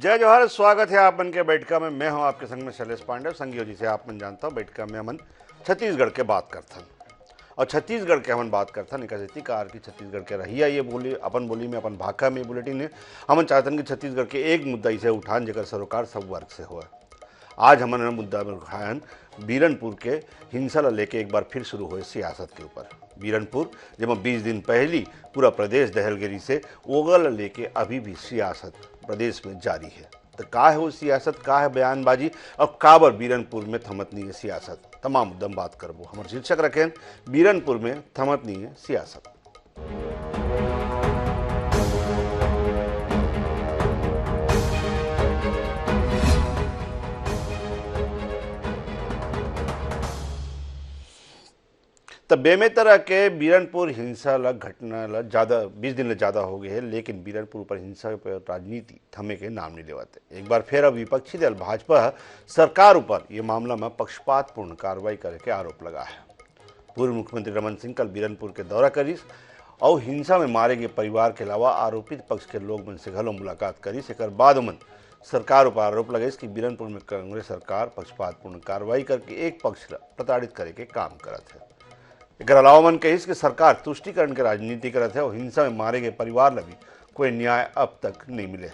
जय जवाहर, स्वागत है आप मन के बैठका में। मैं हूं आपके संग में शैलेश पांडे। संगियो जी से आप मन जानता हूं। बैठका में हमन छत्तीसगढ़ के बात करथन और छत्तीसगढ़ के हमन बात करथन एक ऐसी कार की छत्तीसगढ़ के रहिया ये बोली अपन बोली में अपन भाषा में बुलेटिन ने हमन चाहतन कि छत्तीसगढ़ के एक मुद्दा इसे उठान जेकर सरोकार सब वर्ग से हुआ। आज हमन मुद्दा में उठायन बीरनपुर के हिंसा ला लेके एक बार फिर शुरू हुए सियासत के ऊपर। बीरनपुर जब 20 दिन पहली पूरा प्रदेश दहलगिरी से ओगल लेके अभी भी सियासत प्रदेश में जारी है। तो का है वो सियासत, का है बयानबाजी और काबर बीरनपुर में थमत नहीं है सियासत, तमाम मुद्दम बात करबो। हमारे शीर्षक रखें बीरनपुर में थमत नहीं है सियासत। तब बेमे तरह के बीरनपुर हिंसा ला घटना ला ज़्यादा 20 दिन ले ज़्यादा हो गए है, लेकिन बीरनपुर पर हिंसा पर राजनीति थमे के नाम नहीं लेवाते। एक बार फिर अब विपक्षी दल भाजपा सरकार ऊपर ये मामला में पक्षपातपूर्ण कार्रवाई करे के आरोप लगा है। पूर्व मुख्यमंत्री रमन सिंह कल बीरनपुर के दौरा करीस और हिंसा में मारे गए परिवार के अलावा आरोपित पक्ष के लोग मन से घलो मुलाकात करीस। एक बाद मन सरकार ऊपर आरोप लगाइस कि बीरनपुर में कांग्रेस सरकार पक्षपातपूर्ण कार्रवाई करके एक पक्ष प्रताड़ित करे के काम करत है। एक अलावा मन कहिस कि सरकार तुष्टिकरण के राजनीति करत है और हिंसा में मारे गए परिवार ला भी कोई न्याय अब तक नहीं मिले।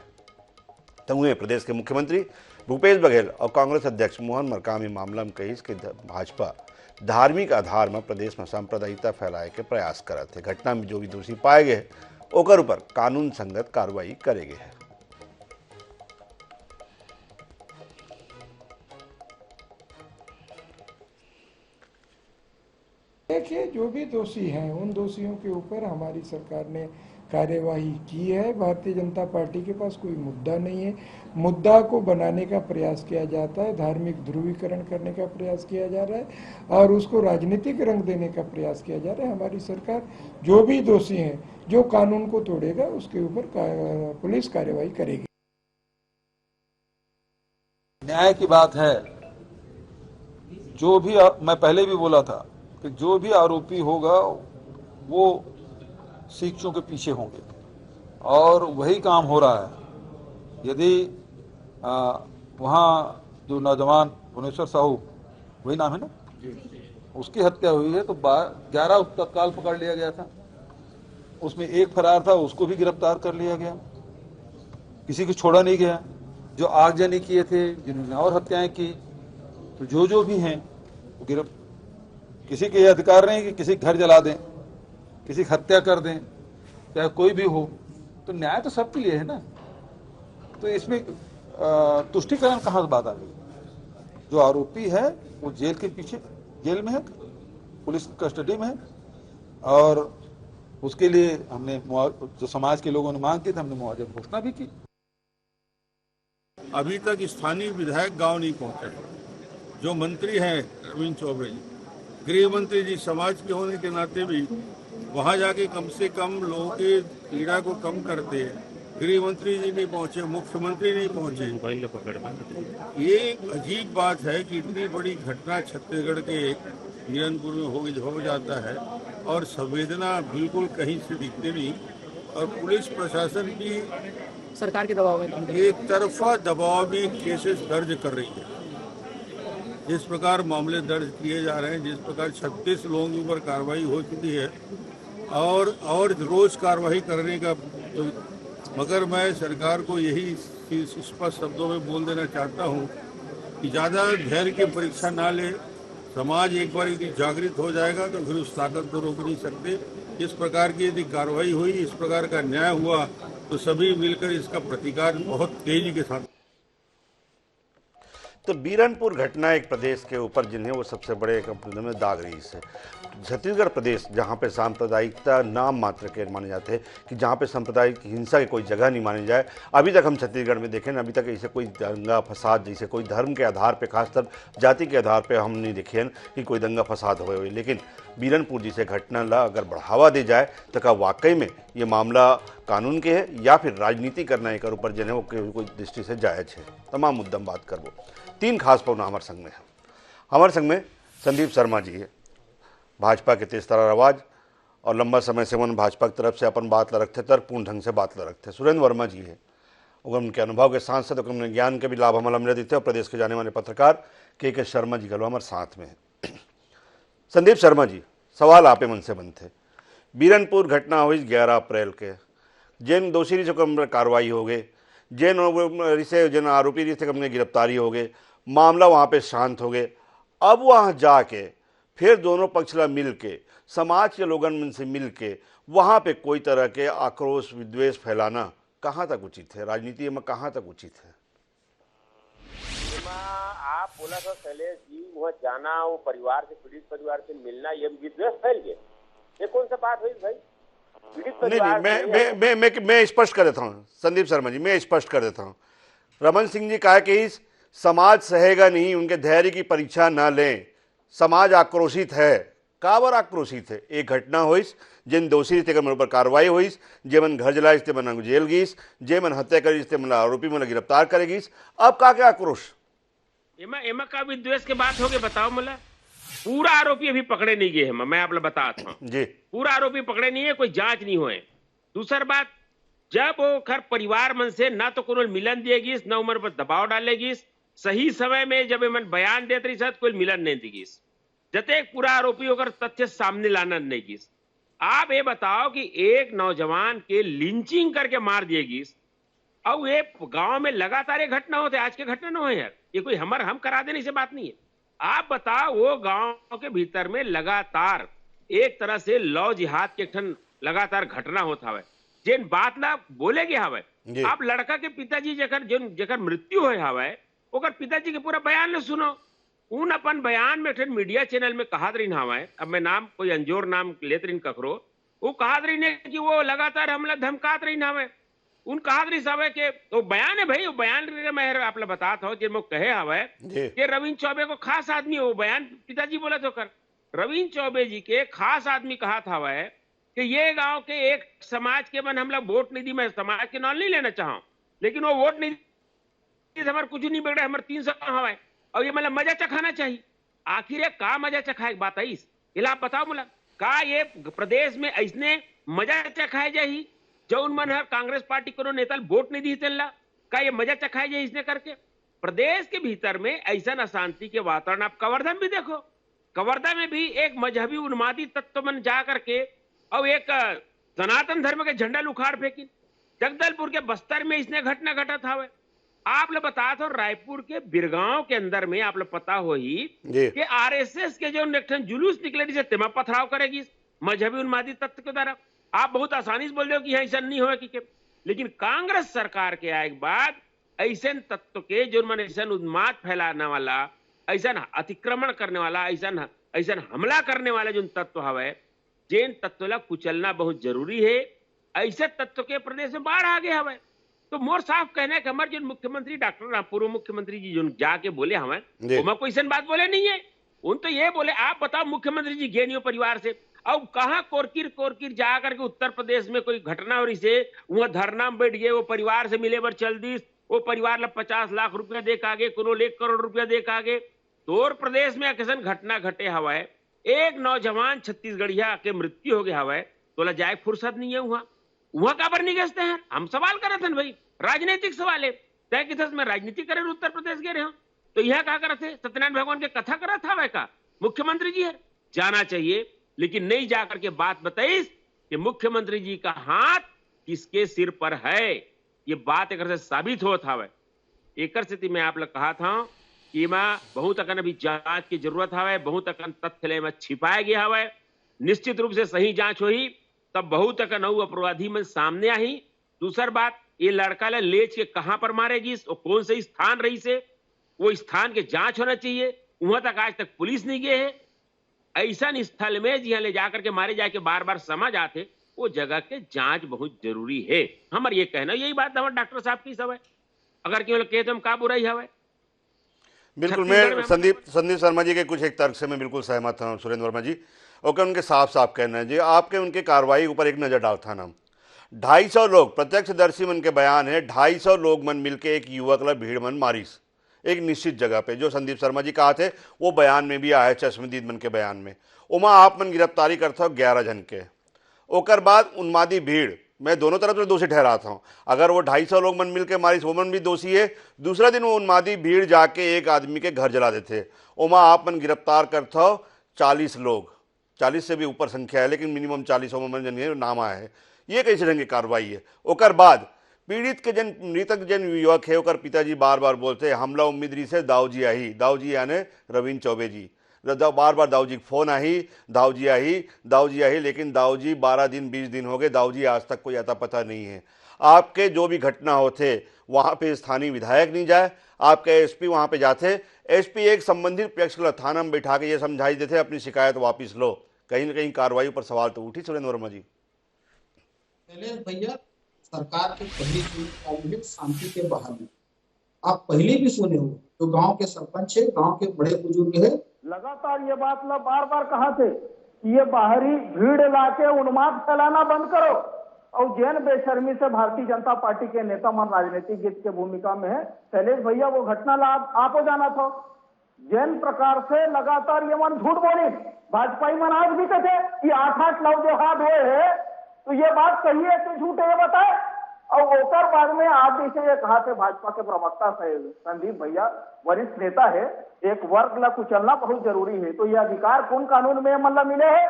तमुए प्रदेश के मुख्यमंत्री भूपेश बघेल और कांग्रेस अध्यक्ष मोहन मरकाम मामला में कहिस कि भाजपा धार्मिक आधार में प्रदेश में सांप्रदायिकता फैलाए के प्रयास करत है। घटना में जो भी दोषी पाए गए ओकर ऊपर कानून संगत कार्रवाई करेगे है। देखिए, जो भी दोषी हैं उन दोषियों के ऊपर हमारी सरकार ने कार्यवाही की है। भारतीय जनता पार्टी के पास कोई मुद्दा नहीं है। मुद्दा को बनाने का प्रयास किया जाता है, धार्मिक ध्रुवीकरण करने का प्रयास किया जा रहा है और उसको राजनीतिक रंग देने का प्रयास किया जा रहा है। हमारी सरकार जो भी दोषी हैं, जो कानून को तोड़ेगा उसके ऊपर पुलिस कार्यवाही करेगी। न्याय की बात है। जो भी मैं पहले भी बोला था कि जो भी आरोपी होगा वो शिक्षकों के पीछे होंगे और वही काम हो रहा है। यदि वहाँ जो नौजवान भुवनेश्वर साहू, वही नाम है ना, उसकी हत्या हुई है तो 11 तत्काल पकड़ लिया गया था। उसमें एक फरार था, उसको भी गिरफ्तार कर लिया गया। किसी को छोड़ा नहीं गया। जो आगजनी किए थे, जिन्होंने और हत्याएं की, तो जो भी हैं वो गिरफ्तार। किसी के अधिकार नहीं कि किसी घर जला दें, किसी की हत्या कर दें, चाहे कोई भी हो। तो न्याय तो सबके लिए है ना। तो इसमें तुष्टिकरण कहाँ से बात आ गई? जो आरोपी है वो जेल के पीछे, जेल में है, पुलिस कस्टडी में है और उसके लिए हमने जो समाज के लोगों ने मांग की थी, हमने मुआवजा घोषणा भी की। अभी तक स्थानीय विधायक गांव नहीं पहुंचे। जो मंत्री हैं रविंद्र चौबे जी, गृह मंत्री जी, समाज के होने के नाते भी वहां जाके कम से कम लोगों के पीड़ा को कम करते हैं। गृह मंत्री जी नहीं पहुंचे, मुख्यमंत्री नहीं पहुंचे। ये एक अजीब बात है कि इतनी बड़ी घटना छत्तीसगढ़ के बीरनपुर में हो जाता है और संवेदना बिल्कुल कहीं से दिखती नहीं और पुलिस प्रशासन की सरकार के दबाव में एक तरफा दबाव में केसेस दर्ज कर रही है। जिस प्रकार मामले दर्ज किए जा रहे हैं, जिस प्रकार 36 लोगों के ऊपर कार्रवाई हो चुकी है और रोज कार्रवाई करने का, मगर मैं सरकार को यही स्पष्ट शब्दों में बोल देना चाहता हूं कि ज़्यादा धैर्य की परीक्षा ना ले। समाज एक बार यदि जागृत हो जाएगा तो फिर उस ताकत को रोक नहीं सकते। इस प्रकार की यदि कार्रवाई हुई, इस प्रकार का न्याय हुआ तो सभी मिलकर इसका प्रतिकार बहुत तेजी के साथ। तो बीरनपुर घटना एक प्रदेश के ऊपर जिन्हें वो सबसे बड़े कंपनी में दाग रही है। छत्तीसगढ़ प्रदेश जहाँ पे सांप्रदायिकता नाम मात्र के माने जाते हैं कि जहाँ पे सांप्रदायिक हिंसा की कोई जगह नहीं मानी जाए। अभी तक हम छत्तीसगढ़ में देखें, अभी तक ऐसे कोई दंगा फसाद जैसे कोई धर्म के आधार पे, खासकर जाति के आधार पे हम नहीं देखे कि कोई दंगा फसाद हुए। लेकिन बीरनपुर जैसे घटना ला अगर बढ़ावा दी जाए तो क्या वाकई में ये मामला कानून के है या फिर राजनीति करना एक ऊपर जो है वो कोई दृष्टि से जायज है। तमाम मुद्दम बात करबो। 3 खास पौना हमारे संग में है। हमारे संग में संदीप शर्मा जी है, भाजपा के तेज तरार आवाज़ और लंबा समय से मन भाजपा की तरफ से अपन बात ला रखते, तर्कपूर्ण ढंग से बात ला रखते। सुरेंद्र वर्मा जी है, और उनके अनुभव के साथ साथ उनके ज्ञान के भी लाभ हमारा मिले देते हैं। और प्रदेश के जाने वाले पत्रकार के शर्मा जी गलो हमारे साथ में है। संदीप शर्मा जी, सवाल आपे मन से बनते। बीरनपुर घटना हुई 11 अप्रैल के, जिन दोषी से कम कार्रवाई हो गई, जिन आरोपी से कम गिरफ्तारी हो गई, मामला वहाँ पे शांत हो गए। अब वहाँ जाके फिर दोनों पक्ष मिल के, समाज के लोगों से मिल के वहाँ पे कोई तरह के आक्रोश विद्वेष फैलाना कहाँ तक उचित है? राजनीति में कहाँ तक उचित है? आप बोला था शैलेश जी, वहाँ जाना, वो परिवार से, पीड़ित परिवार से मिलना, ये विद्वेष फैल गया। ये कौन सा बात हुई भाई? पीड़ित परिवार मैं स्पष्ट कर देता हूँ संदीप शर्मा जी, मैं स्पष्ट कर देता हूँ। रमन सिंह जी कहा कि समाज सहेगा नहीं, उनके धैर्य की परीक्षा ना लें, समाज आक्रोशित है। काबर आक्रोशित है? एक घटना हुई, जिन दोषी थे ऊपर कार्रवाई हुई, जे मन घर जलाइस ते मन जेल गईस, जे मन हत्या करीस ते मन आरोपी मन गिरफ्तार करेगीस। अब का क्या आक्रोश? एमा का विद्वेष के बात हो गए, बताओ मला। पूरा आरोपी अभी पकड़े नहीं गए हैं, मैं आप लोग बताता हूँ जी। पूरा आरोपी पकड़े नहीं है, कोई जांच नहीं हुए। दूसरी बात, जब वो खर परिवार मन से ना तो कोनो मिलन देगी, ना उम्र पर दबाव डालेगी, सही समय में जब मन बयान देते रही कोई मिलन नहीं देगी, जते पूरा आरोपी होकर तथ्य सामने लाना नहीं की। आप ये बताओ कि एक नौजवान के लिंचिंग करके मार दिएगी, और ये गांव में लगातार ये घटना होते, आज के घटना न हो यार, ये कोई हम करा देने से बात नहीं है। आप बताओ, वो गांव के भीतर में लगातार एक तरह से लौ जिहाद के ठन लगातार घटना होता है, जिन बात ला बोले गया हवे। आप लड़का के पिताजी जकर मृत्यु हुए हवे, ओकर पिताजी के पूरा बयान ले सुनो। उन अपन बयान में ठन मीडिया चैनल में कहा रही हवे, अब मैं नाम कोई अंजोर नाम लेत रही ककरो, वो कहा रही ने कि वो लगातार हमला धमकात रही हवे। उन कहा रही सावे के तो बयान है भाई, वो बयान मैं आप लोग बताता हूँ, जिन कहे हवे कि रविंद्र चौबे को खास आदमी है, वो बयान पिताजी बोला तो कर रविंद्र चौबे जी के खास आदमी कहा था वह कि ये गांव के एक समाज के मन हम लोग वोट नहीं दी, मैं समाज के नाम नहीं लेना चाहूं, लेकिन वो वोट नहीं दी, हमारे कुछ नहीं बिगड़े, हमारे 300 हवा है, और ये मतलब मजा चखाना चाहिए। आखिर ये का मजा चखाए बात आई, आप बताओ मुला, का ये प्रदेश में ऐसने मजा चखाए जाही जो उन मन कांग्रेस पार्टी को नेता वोट नहीं दी तेला, का ये मजा चखाए जाए इसने करके? प्रदेश के भीतर में ऐसा अशांति के वातावरण, आप कवर्धा में भी देखो, कवर्धा में भी एक मजहबी उन्मादी तत्व मन जा करके और एक सनातन धर्म के झंडा उखाड़ फेंकी। जगदलपुर के बस्तर में इसने घटना घटा था। आप लोग बता दो, रायपुर के बिरगांव के अंदर में आप लोग पता हो ही कि आरएसएस के जो जुलूस निकले जिसे तेमा पथराव करेगी मजहबी उन्मादी तत्व के द्वारा। आप बहुत आसानी से बोल रहे हो कि ऐसा नहीं हुआ कि लेकिन कांग्रेस सरकार के आए के बाद ऐसे तत्व के जो मन ऐसा उन्माद फैलाने वाला, ऐसा अतिक्रमण करने वाला, ऐसा हमला करने वाला जो तत्व हवे, जिन तत्व ला कुचलना बहुत जरूरी है। ऐसे तत्व के प्रदेश में बाढ़ आ गए हवे। तो मोर साफ कहना कि हमारे जो मुख्यमंत्री डॉक्टर पूर्व मुख्यमंत्री जी जो जाके बोले हमें, कोई ऐसा बात बोले नहीं है। उन तो ये बोले, आप बताओ मुख्यमंत्री जी गेनियो परिवार से, अब कहां कोरकिर जाकर के उत्तर प्रदेश में कोई घटना हो रही से वहां धरना में बैठ गए, वो परिवार से मिले बर चल दी, वो परिवार ला 50 लाख रुपया दे आगे, कोनो 1 करोड़ रुपया दे आगे। तो प्रदेश में कैसन घटना घटे हवा है, एक नौजवान छत्तीसगढ़िया के मृत्यु हो गया हवा है, तो ला जाए फुर्सत नहीं है वहां काबर नहीं गए हैं? हम सवाल कर रहे थे भाई, राजनीतिक सवाल है, तय कि में राजनीति करे उत्तर प्रदेश गए रहे हो, तो यह क्या कर रहे थे? सत्यनारायण भगवान के कथा कर रहा था वह का मुख्यमंत्री जी है, जाना चाहिए, लेकिन नहीं जाकर के बात बताई कि मुख्यमंत्री जी का हाथ किसके सिर पर है। ये बात एक से साबित हो था। एक स्थिति में आप लोग कहा था कि मैं बहुत अकन अभी जांच की जरूरत है, बहुत अकन तथ्य में छिपाया गया है। निश्चित रूप से सही जांच हुई तब बहुत अकन अपराधी में सामने आई। दूसरी बात, ये लड़का लेच के कहां पर मारेगी, कौन से स्थान रही से, वो स्थान के जांच होना चाहिए। वहां तक आज तक पुलिस नहीं गए है। ऐसा स्थल में जहां ले जाकर के मारे जाके बार बार समझ आते, वो जगह के जांच बहुत जरूरी है। हमारे ये कहना, यही बात हमारे डॉक्टर साहब की सब है। अगर क्यों कहते तो हम का बुराई हवे? बिल्कुल, मैं संदीप शर्मा जी के कुछ एक तर्क से मैं बिल्कुल सहमत हूँ सुरेंद्र वर्मा जी। और उनके साफ साफ कहना है जी, आपके उनके कार्रवाई ऊपर एक नज़र डालता ना, 250 लोग प्रत्यक्षदर्शी मन के बयान है, 250 लोग मन मिलके एक युवक ला भीड़ मन मारिस एक निश्चित जगह पे, जो संदीप शर्मा जी कहा थे वो बयान में भी आया, चश्मदीद मन के बयान में। उमा आप मन गिरफ्तारी करते हो 11 जन के, ओकर बाद उन्मादी भीड़ मैं दोनों तरफ से दोषी ठहराता हूं। अगर वो 250 लोग मन मिल के मारी, सोमन भी दोषी है। दूसरा दिन वो उन्मादी भीड़ जाके एक आदमी के घर जला देते, ओमा आप मन गिरफ्तार करते हो 40 लोग, 40 से भी ऊपर संख्या है, लेकिन मिनिमम 40 ओमा जन नाम आया है। ये कैसे ढंग की कार्रवाई है? ओकर बाद पीड़ित के जन, मृतक जन युवक है, ओकर पिताजी बार बार बोलते हमला उम्मीदरी से दाऊजी आई, दाऊजी यानी रविंद्र चौबे जी, बार बार दाऊजी की फोन आई, दाऊजी आई, लेकिन दाऊजी 12 दिन 20 दिन हो गए, दाऊजी आज तक कोई आता पता नहीं है। आपके जो भी घटना होते वहाँ पे स्थानीय विधायक नहीं जाए, आपके एसपी वहाँ पे जाते, एसपी एक संबंधित पक्ष को थाना में बैठा के ये समझाई देते अपनी शिकायत वापस लो। कहीं ना कहीं कार्रवाई पर सवाल तो उठी सुरेंद्र वर्मा जी। शैलेश भैया, सरकार की पहली जिम्मेदारी है शांति के बहाली। आप पहले भी सुने हो, जो गांव के सरपंच है, गांव के बड़े बुजुर्ग है, लगातार ये बात बार बार कहा थे कि ये बाहरी भीड़ लाके उन्माद फैलाना बंद करो। और जैन बेशर्मी से भारतीय जनता पार्टी के नेता मन राजनीतिक गीत के भूमिका में है। शैलेश भैया, वो घटना आप हो जाना था। जैन प्रकार से लगातार ये मन झूठ बोली, भाजपाई मन आज भी कहते कि 8-8 लव जिहाद हुए है, तो ये बात सही है कि झूठ है, ये बताए। और ओकर बाद में आप इसे ये कहा थे भाजपा के प्रवक्ता संदीप भैया, वरिष्ठ नेता है, एक वर्ग ला कुचलना बहुत जरूरी है, तो ये अधिकार कौन कानून में मतलब मिले है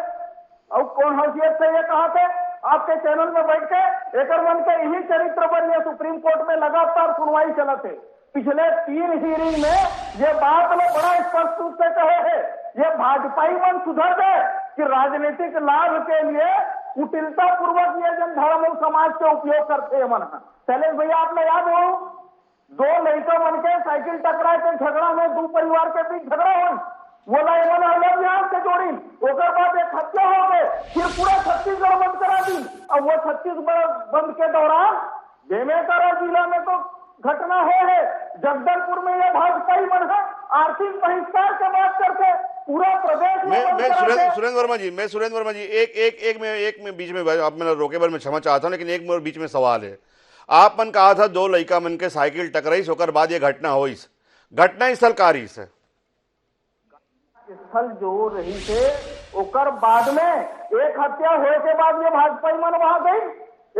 और कौन हैसियत से ये कहा थे आपके चैनल में बैठ के? एक मन के यही चरित्र पर ये सुप्रीम कोर्ट में लगातार सुनवाई चलत है। पिछले 3 हियरिंग में ये बात में बड़ा स्पष्ट रूप से कहे है, ये भाजपाई मन सुधर गए कि राजनीतिक लाभ के लिए कुटिलता पूर्वक ये जन धर्म और समाज के उपयोग करते हैं मन। शैलेश भैया, आपने याद हो 2 लड़का मन के साइकिल टकराए थे, झगड़ा में 2 परिवार के बीच झगड़ा हो, बोला मन अलग यहाँ से जोड़ी, ओकर बाद एक हत्या हो गए, फिर पूरा छत्तीसगढ़ बंद करा दी। अब वो छत्तीसगढ़ बंद के दौरान बेमेतरा जिला में तो घटना है, जगदलपुर में ये भाजपाई मन है, आर्थिक बहिष्कार के बात करते पूरा प्रदेश मैं सुरेंद्र वर्मा जी एक में बीच में आप मैंने रोके बार में क्षमा चाहता हूं, लेकिन एक मेरे बीच में सवाल है। आप मन कहा था 2 लड़का मन के साइकिल टकराई, होकर बाद ये घटना हुई, घटना स्थल कारी से स्थल जो रही थे, ओकर बाद में एक हत्या होने के बाद ये भाजपाई मन वहां गई,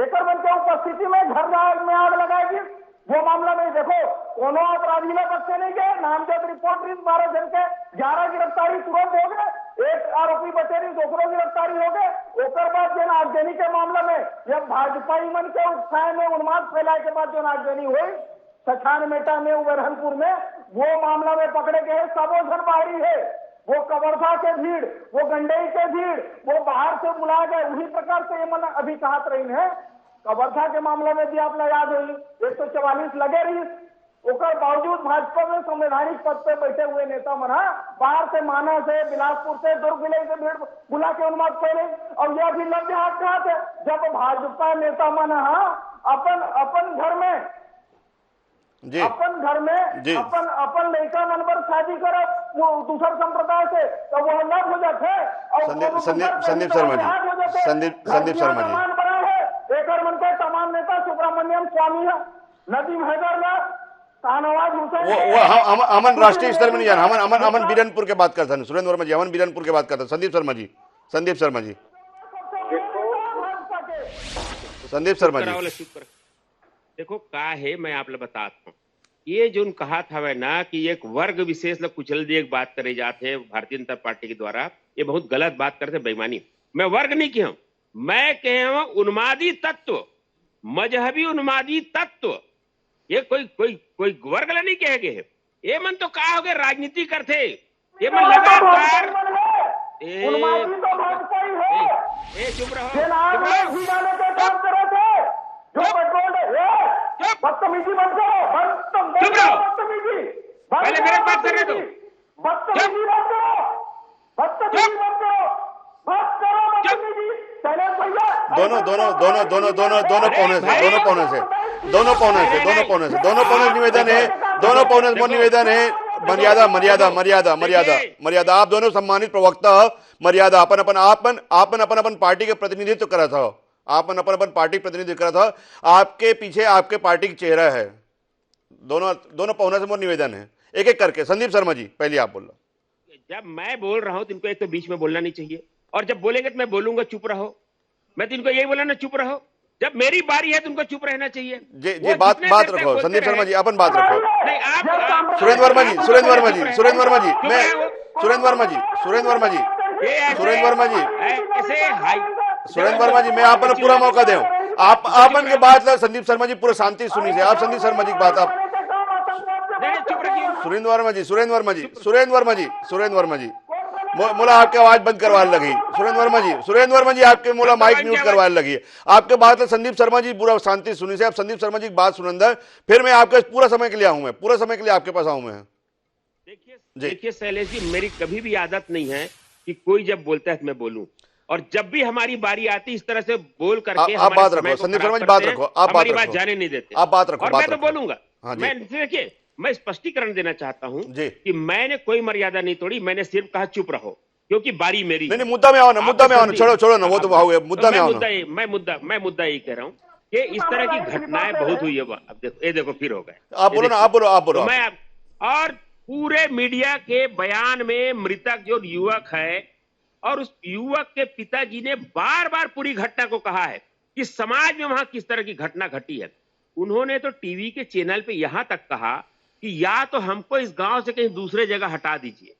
एक मन के उपस्थिति में घर में आग लगाएगी। वो मामला में देखो, कोनो अपराधी ने बच्चे नहीं गए, नामजद रिपोर्ट 12 जन के 11 गिरफ्तारी तुरंत हो गए, एक आरोपी बचे नहीं, 2 गिरफ्तारी हो गए। ओकर बाद जन आगजनी के मामला में जब भाजपाई मन के उत्साह में उन्माद फैलाए के बाद जो आगजनी हुई सछान मेटा में, उबरहनपुर में, वो मामला में पकड़े गए सबो जन बाहरी है, वो कवर्धा के भीड़, वो गंडई के भीड़, वो बाहर से बुलाए गए। उसी प्रकार से ये मन अभी कहत रही है, कवर्धा के मामले में भी आपने याद हुई 144 लगे रही, ओकर बावजूद भाजपा में संवैधानिक पद पे बैठे हुए नेता मना बाहर से, माना से, बिलासपुर से, दुर्ग जिले से भीड़ बुला के उन्माद फैले। और यह भी लग हाथ कहा थे जब भाजपा नेता मना अपन घर में जी, अपन लड़का मन पर शादी करब वो दूसर संप्रदाय से, तो वो अलग हो जाते। संदीप शर्मा जी एक मन के तमाम नेता सुब्रमण्यम स्वामी है, नदीम हैदरलाल, शाहनवाज हुसैन, वो अमन राष्ट्रीय स्तर में नहीं जाना, अमन बीरनपुर के बात करता है सुरेंद्र वर्मा जी, अमन बीरनपुर के बात करता है संदीप शर्मा जी देखो का है, मैं आप लोग बताता हूँ। ये जो कहा था वह ना कि एक वर्ग विशेष लोग कुचल दी एक बात करे जाते हैं भारतीय जनता पार्टी के द्वारा, ये बहुत गलत बात करते, बेईमानी। मैं वर्ग नहीं कहा, मैं कहे हूं उन्मादी तत्व, मजहबी उन्मादी तत्व, ये कोई वर्ग नहीं कहे गए। ये मन तो कहा हो गए राजनीति करते, ये मन लगातार चुप बदतमीजी मत करो, बदतमीजी पहले मेरे बात कर रहे तो बदतमीजी मत करो, बदतमीजी। दोनों पौने निवेदन है, मर्यादा। आप दोनों सम्मानित प्रवक्ता, मर्यादा अपन पार्टी के प्रतिनिधित्व करा था, आपन अपन पार्टी प्रतिनिधित्व करा था, आपके पीछे आपके पार्टी की चेहरा है। दोनों पौने से मोर निवेदन है, एक एक करके। संदीप शर्मा जी पहले आप बोलो। जब मैं बोल रहा हूं तुमको एक तो बीच में बोलना नहीं चाहिए, और जब बोलेंगे तो मैं बोलूंगा चुप रहो। मैं तो इनको यही बोला ना चुप रहो, जब मेरी बारी है तो उनको चुप रहना चाहिए। जी वो बात जितने बात देर तक रखो बोलते संदीप शर्मा रहे- जी, अपन बात रखो। नहीं आप सुरेंद्र वर्मा जी, सुरेंद्र वर्मा जी, सुरेंद्र वर्मा जी, चुप मैं रहे हो। सुरेंद्र वर्मा जी, सुरेंद्र वर्मा जी, ये ऐसे- सुरेंद्र वर्मा जी, ऐसे हाई सुरेंद्र वर्मा जी, मैं आपने पूरा मौका दे आप आपन के बात संदीप शर्मा जी पूरा शांति सुनी से आप संदीप शर्मा जी की बात आप नहीं, चुप रखिए। सुरेंद्र वर्मा जी, सुरेंद्र वर्मा जी, सुरेंद्र वर्मा जी, सुरेंद्र वर्मा जी, मोला आपकी आवाज बंद करवाने लगी। सुरेंद्र वर्मा जी, सुरेंद्र वर्मा जी, आपके मोला माइक म्यूट करवाने लगी। आपके बात संदीप शर्मा जी पूरा शांति सुनी से आप संदीप शर्मा जी की बात सुनिंदर, फिर मैं आपके पूरा समय के लिए आऊं, मैं पूरा समय के लिए आपके पास आऊं मैं। देखिए शैलेश जी, मेरी कभी भी आदत नहीं है कि कोई जब बोलता है तो मैं बोलूं, और जब भी हमारी बारी आती इस तरह से बोल करके आप बात समय रखो को संदीप खराब शर्मा जी, करते बात हैं, रखो, आप बात हमारी बात रखो, जाने नहीं देते। आप बात रखो, और बात मैं तो रखो। बोलूंगा। हाँ जी। मैं देखिए, मैं स्पष्टीकरण देना चाहता हूं जी। कि मैंने कोई मर्यादा नहीं तोड़ी, मैंने सिर्फ कहा चुप रहो क्योंकि बारी मेरी। नहीं मुद्दा में आओ ना, मुद्दा में आओ ना, छोड़ो छोड़ो ना, वो तो हो गया, मुद्दा में आओ ना। मैं मुद्दा यही कह रहा हूँ कि इस तरह की घटनाएं बहुत हुई है। अब देखो, ये देखो फिर हो गए। आप बोलो ना, आप बोलो, आप बोलो। तो मैं और पूरे मीडिया के बयान में मृतक जो युवक है और उस युवक के पिताजी ने बार बार पूरी घटना को कहा है कि समाज में वहां किस तरह की घटना घटी है। उन्होंने तो टीवी के चैनल पे यहां तक कहा कि या तो हमको इस गांव से कहीं दूसरे जगह हटा दीजिए,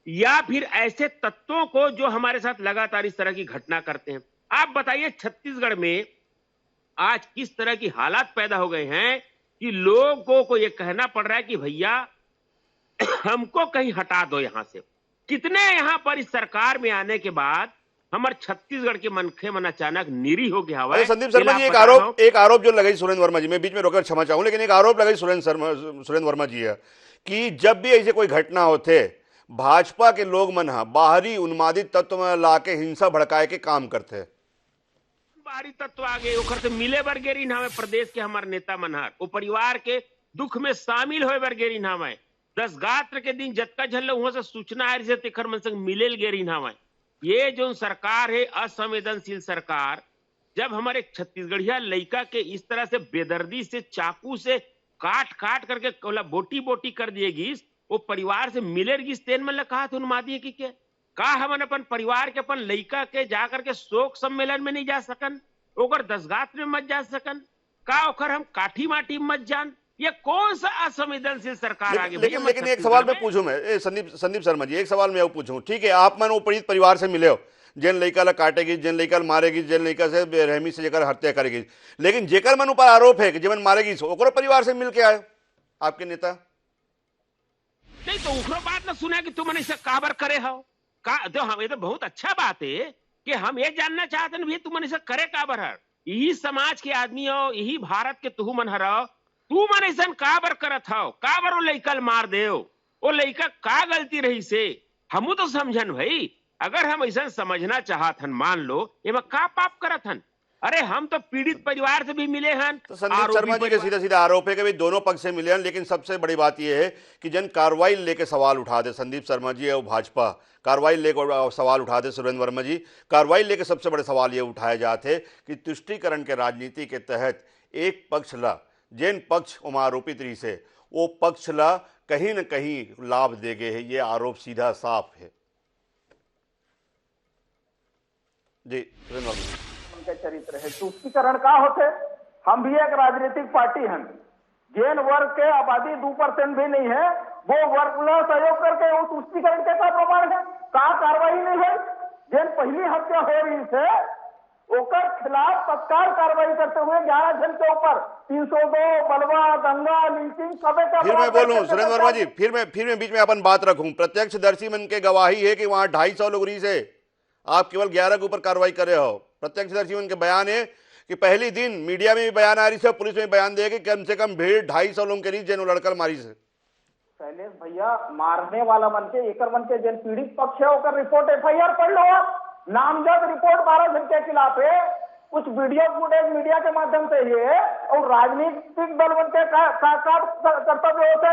या फिर ऐसे तत्वों को जो हमारे साथ लगातार इस तरह की घटना करते हैं। आप बताइए छत्तीसगढ़ में आज किस तरह की हालात पैदा हो गए हैं कि लोगों को यह कहना पड़ रहा है कि भैया हमको कहीं हटा दो यहां से। कितने यहां पर इस सरकार में आने के बाद हमारे छत्तीसगढ़ के मनखे मन अचानक निरी हो गया हुआ है। संदीप शर्मा जी, एक आरोप जो लगाई सुरेंद्र वर्मा जी, मैं बीच में रोकर क्षमा चाहूं, लेकिन एक आरोप लगाई सुरेंद्र वर्मा जी है कि जब भी ऐसे कोई घटना होते भाजपा के लोग मन बाहरी उन्मादित तत्व में लाके हिंसा भड़काए के काम करते। बाहरी तत्व आ गए ओकर से मिले बरगेरी नाम है प्रदेश के हमारे नेता मनहर, वो परिवार के दुख में शामिल होए बरगेरी नाम है। 10 गात्र के दिन जतका झल्ला वहां से सूचना आ रही है तेखर मन संग मिलेल गेरी नाम है। ये जो सरकार है असंवेदनशील सरकार, जब हमारे छत्तीसगढ़िया लड़का के इस तरह से बेदर्दी से चाकू से काट काट करके बोटी बोटी कर दिएगी, वो परिवार से मिलेगी तेन मन कहा था उन्मादी की के का हमन अपन परिवार के अपन लड़का के जाकर के शोक सम्मेलन में नहीं जा सकन, ओकर 10 गात्र में मत जा सकन का, ओकर हम काठी माटी मत जान। ये कौन सा असंवेदनशील सरकार आगे? लेकिन एक सवाल मैं पूछूं, मैं संदीप शर्मा जी, एक सवाल मैं पूछूं, ठीक है, आप मन वो पीड़ित परिवार से मिले हो, जिन लड़का ला काटेगी, जिन लड़का मारेगी, जिन लड़का से बेरहमी से जेकर हत्या करेगी, लेकिन जेकर मन ऊपर आरोप है कि जीवन मारेगी ओकरो परिवार से मिल के आए आपके नेता। नहीं तो उखरो बात ना सुना कि तुम ऐसा काबर करे हो का, तो हम ये तो बहुत अच्छा बात है कि हम ये जानना चाहते हैं तुम ऐसा करे काबर हर, यही समाज के आदमी हो, यही भारत के तुहू मन हर, तू मन ऐसा काबर करत हो, काबर वो लड़का मार दे, वो लड़का का गलती रही से हमू तो समझन भाई। अगर हम ऐसा समझना चाहत हन, मान लो ये का पाप करत हन, अरे हम तो पीड़ित परिवार से भी मिले हैं। तो संदीप शर्मा जी के सीधा सीधा आरोप है कि भाई दोनों पक्ष से मिले हैं, लेकिन सबसे बड़ी बात यह है कि जन कार्रवाई लेके सवाल उठा दे संदीप शर्मा जी और भाजपा, कार्रवाई लेकर सवाल उठा दे सुरेंद्र वर्मा जी, कार्रवाई लेके सबसे बड़े सवाल ये उठाए जाते कि तुष्टीकरण के राजनीति के तहत एक पक्ष ला, जिन पक्ष आरोपित रही से वो पक्ष ला कहीं न कहीं लाभ दे गए है, ये आरोप सीधा साफ है। जी सुरेंद्र वर्मा जी के चरित्र है तुष्टीकरण का होते। हम भी एक राजनीतिक पार्टी हैं, जैन वर्ग के आबादी 2% भी नहीं है, वो वर्ग ला सहयोग करके वो तुष्टीकरण के का प्रमाण है, का कार्रवाई नहीं है। जैन पहली हत्या हो रही से ओकर खिलाफ तत्काल कार्रवाई करते हुए 11 जन के ऊपर 302 बलवा दंगा लिंचिंग सबे का। फिर मैं बोलूं सुरेंद्र वर्मा जी, फिर मैं बीच में अपन बात रखूं, प्रत्यक्षदर्शी मन के गवाही है कि वहां 250 लोग रही से, आप केवल 11 के ऊपर कार्रवाई कर रहे हो। प्रत्यक्षदर्शी उनके बयान है कि पहली दिन मीडिया में भी बयान आ रही है, पुलिस में बयान दिया कि कम से कम भीड़ 250 लोगों के रही जैन लड़कर मारी से। शैलेश भैया, मारने वाला मन के एकर मन के जन पीड़ित पक्ष है ओकर रिपोर्ट FIR पढ़ लो आप, नामजद रिपोर्ट 12 जन के खिलाफ है, कुछ वीडियो फुटेज मीडिया के माध्यम से ये और राजनीतिक दल बन के कर्तव्य होते।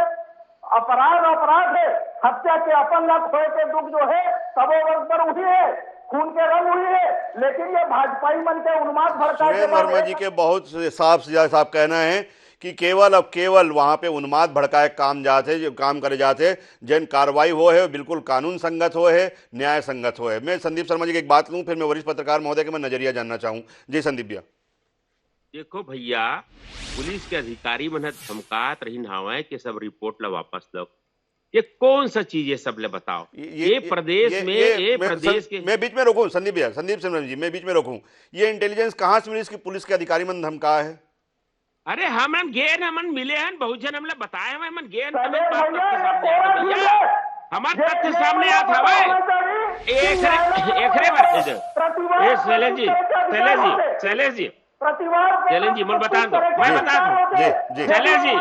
अपराध है, हत्या के अपन लक्ष्य होए के दुख जो है सबो वर्ग पर उठी है, खून के रंग हुई है, लेकिन ये भाजपाई मन के उन्माद भड़का। सुरेंद्र वर्मा जी के बहुत साफ कहना है कि केवल वहां पे उन्माद भड़काए काम जाते, जो काम करे जाते, जन कार्रवाई हो है बिल्कुल कानून संगत हो है, न्याय संगत हो है। मैं संदीप शर्मा जी की एक बात लूं, फिर मैं वरिष्ठ पत्रकार महोदय के मैं नजरिया जानना चाहूं। जी संदीप भैया। देखो भैया, पुलिस के अधिकारी मन धमकात रही हवे कि सब रिपोर्ट ला वापस लो। ये कौन सा चीज है, सब ले बताओ। ये प्रदेश में ये प्रदेश के मैं बीच में रोकूं संदीप भैया, संदीप सिमरन जी, मैं बीच में रोकूं। ये इंटेलिजेंस कहां से मिली इसकी पुलिस के अधिकारी मन धमका है? अरे हम गेन हमन मिले हैं, बहुत जन हमने बताए हैं, हमन गेन हमारे तथ्य सामने आता है। शैलेश जी चैलेंज जी, मुझे बता दो, मैं बता दूं। शैलेश जी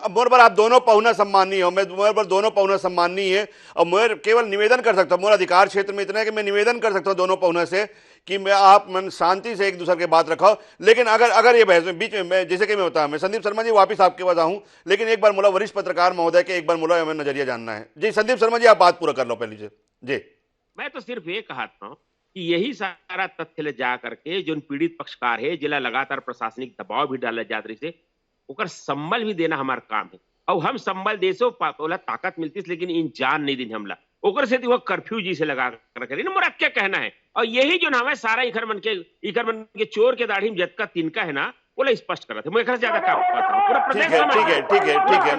मोर पर आप दोनों पहुना सम्मानी हो, मैं मोर पर दोनों पहुना सम्मानी है, और मैं केवल निवेदन कर सकता हूँ, मेरा अधिकार क्षेत्र में इतना है कि मैं निवेदन कर सकता हूँ दोनों पहुना से कि मैं आप मन शांति से एक दूसरे के बात रखो। लेकिन अगर ये बहस में बीच में मैं जैसे कि मैं बताऊँ, मैं संदीप शर्मा जी वापिस आपके पास आऊँ, लेकिन एक बार मुला वरिष्ठ पत्रकार महोदय के एक बार मुला हमें नजरिया जानना है। जी संदीप शर्मा जी, आप बात पूरा कर लो पहले से। जी मैं तो सिर्फ ये कहता हूँ कि यही सारा तथ्य ले जा करके जो पीड़ित पक्षकार है, जिला लगातार प्रशासनिक दबाव भी डाला जात रही से, ओकर संबल भी देना हमारा काम है। और हम संबल देसो बोला ताकत मिलती, लेकिन इन जान नहीं दिन हमला ओकर से वो कर्फ्यू जी से लगा करके ना, मोरा क्या कहना है। और यही जो नाम है सारा इखर मन के चोर के दाढ़ी में जतका तिनका है ना, बोला स्पष्ट करा थे। मैं इखर से ज्यादा क्या कहता हूं, पूरा प्रदेश ठीक है।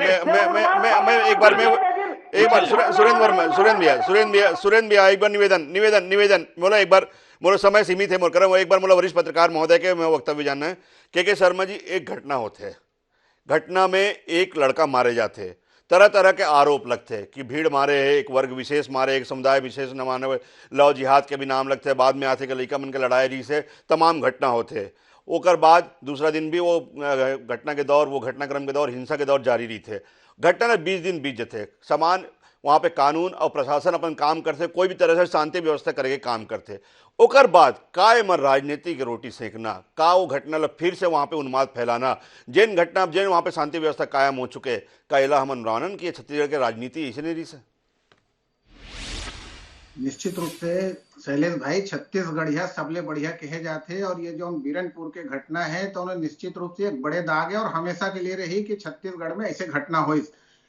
मैं एक बार सुरेंद्र भैया एक बार निवेदन बोला, एक बार मोरा समय सीमित है, मोर कर एक बार मोला वरिष्ठ पत्रकार महोदय के मैं वक्तव्य जानना है। के शर्मा जी, एक घटना होते है, घटना में एक लड़का मारे जाते, तरह तरह के आरोप लगते हैं कि भीड़ मारे है, एक वर्ग विशेष मारे, एक समुदाय विशेष न माने, लव जिहाद के भी नाम लगते हैं, बाद में आते के लड़का मन के लड़ाई जी से तमाम घटना होते हैं। ओकर बाद दूसरा दिन भी वो घटना के दौर, वो घटनाक्रम के दौर, हिंसा के दौर जारी रही थे। घटना में 20 दिन बीत जाते, समान वहाँ पे कानून और प्रशासन अपन काम करते, कोई भी तरह से शांति व्यवस्था करके काम करते। ओकर बाद का मन राजनीति की रोटी सेकना, का वो घटना ला फिर से वहाँ पे उन्माद फैलाना, जिन वहाँ पे शांति व्यवस्था कायम हो चुके, का इला हमन रानन की छत्तीसगढ़ के राजनीति ऐसे नहीं रही से। निश्चित रूप से शैलेश भाई, छत्तीसगढ़िया सबले बढ़िया कहे जाते, और ये जो बीरनपुर के घटना है तो उन्हें निश्चित रूप से एक बड़े दाग है और हमेशा के लिए रही कि छत्तीसगढ़ में ऐसे घटना हुई।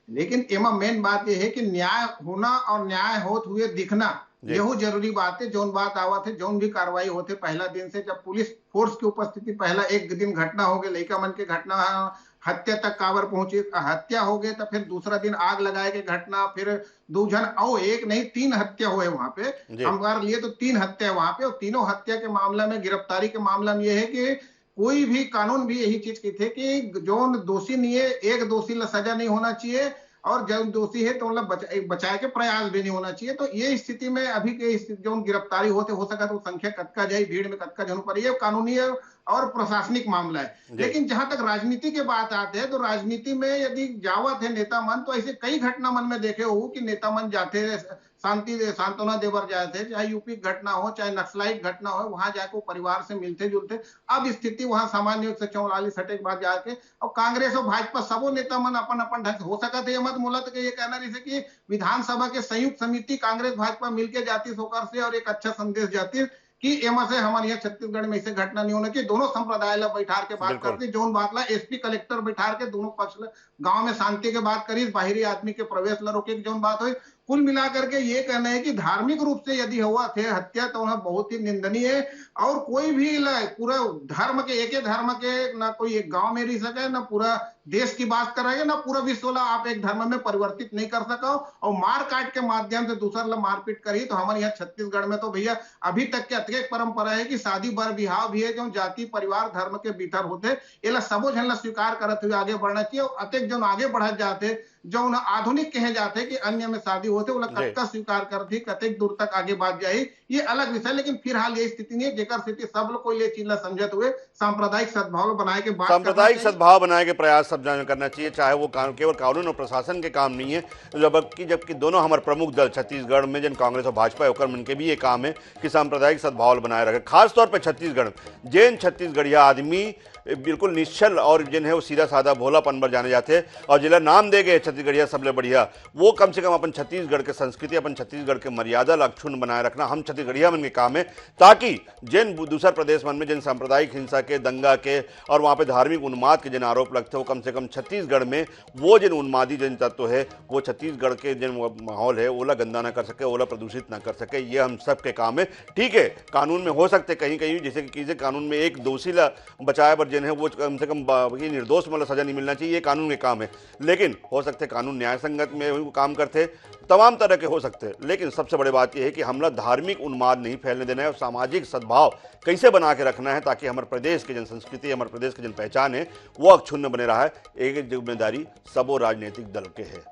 लेकिन एमा मेन बात यह है कि न्याय होना और न्याय होते हुए दिखना, यही जरूरी बात है। जौन बात आवत है, जौन भी कार्रवाई होते पहला दिन से, जब पुलिस फोर्स की उपस्थिति पहला एक दिन घटना हो गई, लड़का मन के घटना हत्या तक काबर पहुंची, हत्या हो गए, तो फिर दूसरा दिन आग लगाए के घटना, फिर 2 जन और एक नहीं 3 हत्या हुए वहां पे। हमारे लिए तो 3 हत्या वहां पे, और तीनों हत्या के मामला में, गिरफ्तारी के मामला में यह है कि कोई भी कानून भी यही चीज की थे कि जो दोषी नहीं है, एक दोषी ला सजा नहीं होना चाहिए, और जब दोषी है तो मतलब बचाए के प्रयास भी नहीं होना चाहिए। तो ये स्थिति में अभी के जो गिरफ्तारी होते हो सका तो संख्या कतका जाए, भीड़ में कतका जन पर, ये कानूनी और प्रशासनिक मामला है। लेकिन जहां तक राजनीति के बात आते हैं, तो राजनीति में यदि जावत है नेता मन, तो ऐसे कई घटना मन में देखे हो कि नेता मन जाते सांत्वना देवर जाते, चाहे यूपी घटना हो, चाहे नक्सलाइट घटना हो, वहां जाके परिवार से मिलते जुलते। अब स्थिति वहां सामान्य 144 हटे के बाद जाके, और कांग्रेस और भाजपा सबो नेता मन अपन अपन ढंग हो सकते है। मत मोला तो ये कहना जैसे कि विधानसभा के संयुक्त समिति कांग्रेस भाजपा मिलकर जाती सोकर से, और एक अच्छा संदेश जाती कि एमा से हमारे यहाँ छत्तीसगढ़ में ऐसे घटना नहीं होना चाहिए। दोनों संप्रदाय ला बैठार के बात करती, जोन बात ला एसपी कलेक्टर बैठार के दोनों पक्ष गांव में शांति के बात करी, बाहरी आदमी के प्रवेश ला रोके जोन बात हुई। कुल मिलाकर के ये कहना है कि धार्मिक रूप से यदि हुआ थे हत्या तो वह बहुत ही निंदनीय है, और कोई भी पूरा धर्म के, एक धर्म के ना कोई एक गांव में रह सके, ना पूरा देश की बात कराएगा, ना पूरा विश्व ला आप एक धर्म में परिवर्तित नहीं कर सको, और मार काट के माध्यम से दूसरा ला मारपीट करी। तो हमारे यहाँ छत्तीसगढ़ में तो भैया अभी तक के अत्यधिक परंपरा है कि शादी बर बिहाव भी है जो जाति परिवार धर्म के भीतर होते, ये सबो झन ला स्वीकार करते हुए आगे बढ़ना चाहिए। और अत्यधिक जो आगे बढ़ा जाते, जो आधुनिक कहे जाते कि अन्य में शादी होते, वो कतका स्वीकार करती, कतक दूर तक आगे बात जाए, ये अलग विषय। लेकिन फिलहाल ये स्थिति नहीं है, जेकर स्थिति सब लोग कोई ये चीज ला समझते हुए सांप्रदायिक सद्भाव बनाए के बात, सांप्रदायिक सद्भाव बनाए के प्रयास सब जन करना चाहिए, चाहे वो केवल कानून और प्रशासन के काम नहीं है, जबकि दोनों हमारे प्रमुख दल छत्तीसगढ़ में जिन कांग्रेस और भाजपा होकर उनके भी ये काम है कि सांप्रदायिक सद्भाव बनाए रखे। खासतौर पर छत्तीसगढ़, जिन छत्तीसगढ़िया आदमी बिल्कुल निश्चल और जिन है वो सीधा साधा भोलापन पर जाने जाते हैं और जिला नाम दे गए छत्तीसगढ़िया सबले बढ़िया, वो कम से कम अपन छत्तीसगढ़ के संस्कृति, अपन छत्तीसगढ़ के मर्यादा ला अक्षुण्ण बनाए रखना हम छत्तीसगढ़िया मन के काम है, ताकि जिन दूसर प्रदेश मन में जिन सांप्रदायिक हिंसा के, दंगा के और वहाँ पे धार्मिक उन्माद के जिन आरोप लगते वो कम से कम छत्तीसगढ़ में वो जिन उन्मादी जिन तत्व है वो छत्तीसगढ़ के जिन माहौल है ओला गंदा ना कर सके, ओला प्रदूषित ना कर सके। ये हम सब के काम है। ठीक है, कानून में हो सकते कहीं कहीं जैसे कि किसी कानून में एक दोषी ला बचाए पर जिन है वो कम से कम निर्दोष मतलब सजा नहीं मिलना चाहिए, ये कानून के काम है। लेकिन हो सकते कानून न्याय संगत में काम करते, तमाम तरह के हो सकते, लेकिन सबसे बड़ी बात यह है कि हमला धार्मिक उन्माद नहीं फैलने देना है और सामाजिक सद्भाव कैसे बना के रखना है ताकि हमारे प्रदेश की जन संस्कृति, हमारे प्रदेश की जन पहचान है वो अक्षुण्ण बने रहा है। एक जिम्मेदारी सबो राजनीतिक दल के है।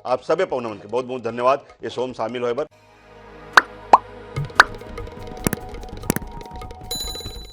आप सबे पौनमन के बहुत बहुत धन्यवाद। ये सोम शामिल होए बर।